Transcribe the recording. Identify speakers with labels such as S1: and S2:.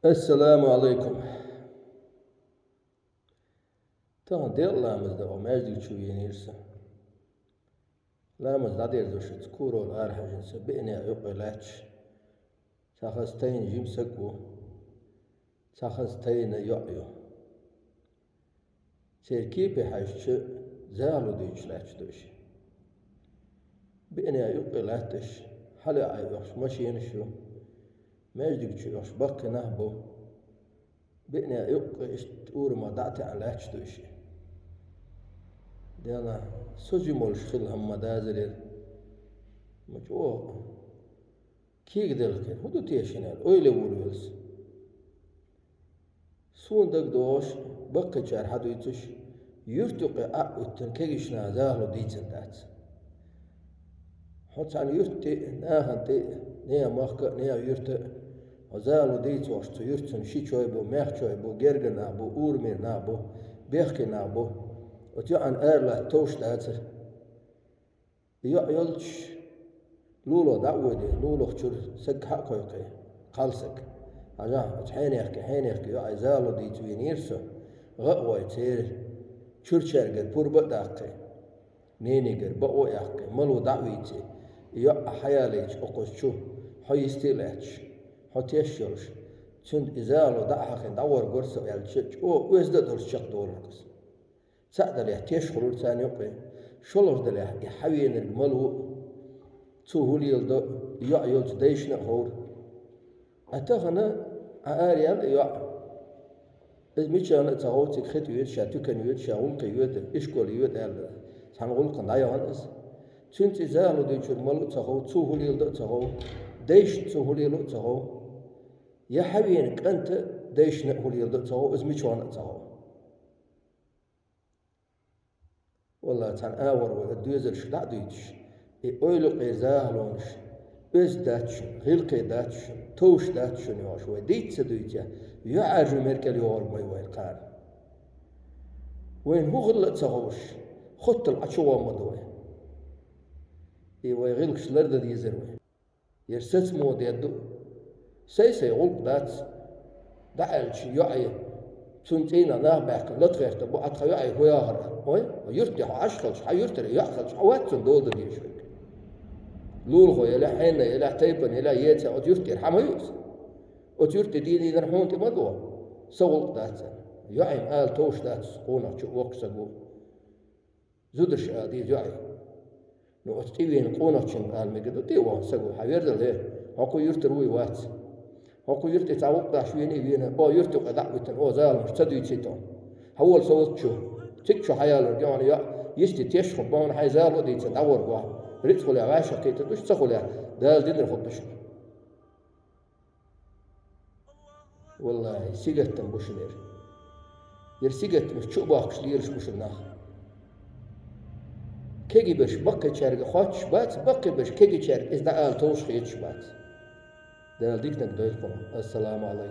S1: Esselamu aleyküm. Tamam, Allah'ımızda o meclis çuyenirse. Lağımızda derdoşuz, kurol arhacınsa, bine yok ilaç. Çakastayın jimseku, çakastayın yok. Serkipi haşçı, zâlu duyuşlaç duyuş. Bine yok ilaç, hala ay yok, maşiyeni şu. Meclis çuyoş, bakına bu. Bine yok uğruma dağıtı ilaç duyuş. Diyana sözüm oluştul hamma dazeler. Maç o ki giderken hudut yaşanar öyle vuruyoruz. Sundak doğuş bakıçar hadütüş yurtuqi a'utten kegişna zahlu diycendat. Hotan yurtti nahanti ne mahka ne yurtta zahlu diycoştu yurtun şiçoy bu mehçoy bu gergena bu urmir na bu behkena bu. وتيعن أرلا توش داتر يلش لولو دعودي لولو خشور سك حقوقي قالسك عجاه حين يحكي يا عزالو دي توينيرسو غقوي تير شرشرقر بربا داقي نينيقر بقو يحكي ملو دعويتي يا حياليش أقوش شو حيستيلاتش حتيشيلش تند إزالو دعحقين دور قرصو يالشيش او ويزدد ورشق دولكس سأدل يحتيش خلول ثاني يقين شلوش دل يحوين الملو تسوهول يلدو يلج ديشنا خور أتغنى عاريال يع إزميشان تهوتك خت يود شاتوكن يود شاولك يود إشكول يود أل سانقول قندا يوانس تنت زالو ديشور ملو تهو تسوهول يلدو تهو ديش تسوهول يلدو تهو يحوينك أنت ديشنا هول يلدو تهو إزميشان تهو والله تان آور ودوزر شدع دويتش öyle qezahlonuş öz datşun hilqi datşun toş datşun yoş ve deytse duyca yu'arju merkel yormay ve qar وين هو غلط صغوش خط العشوة مدوي ويغلقش لرد دي زروي يرسس مود يدو سيسي غلق دات دعالش يعي سنتين نابك لطغيرت بو أتخ يعي هو يهر ويرتي عشخلش حيرتي يأخلش حواتسن دول دي شوي لول هو يلا حين يلا تيبن يلا يتسع وتيرتي حمايوس وتيرتي ديني درحون تمدوا سوق دات يعيم آل توش دات قونا شو وقسقو زودش آدي يعي نو أتيوين قونا شن آل مجدو تيوان سقو حيردل هي هاكو يرتروي وات هاكو يرتي تعوق دا شويني وينا با يرتي قدع بتن او زالم تدوي تيتون هول صوت شو تكشو حيال يعني يستي تيشخو بون حي زالو دي تدور بوا ريتخو لا عاشق كي تدوش تخو لا دال دين الخطش والله سيجتن بوشنير ير سيجت مش شو باخش ليرش بوشناخ كيجي بش بقى شارق خاتش بات بقى بش كيجي شارق إذا آل توش خيتش بات دال ديك نقدر السلام عليكم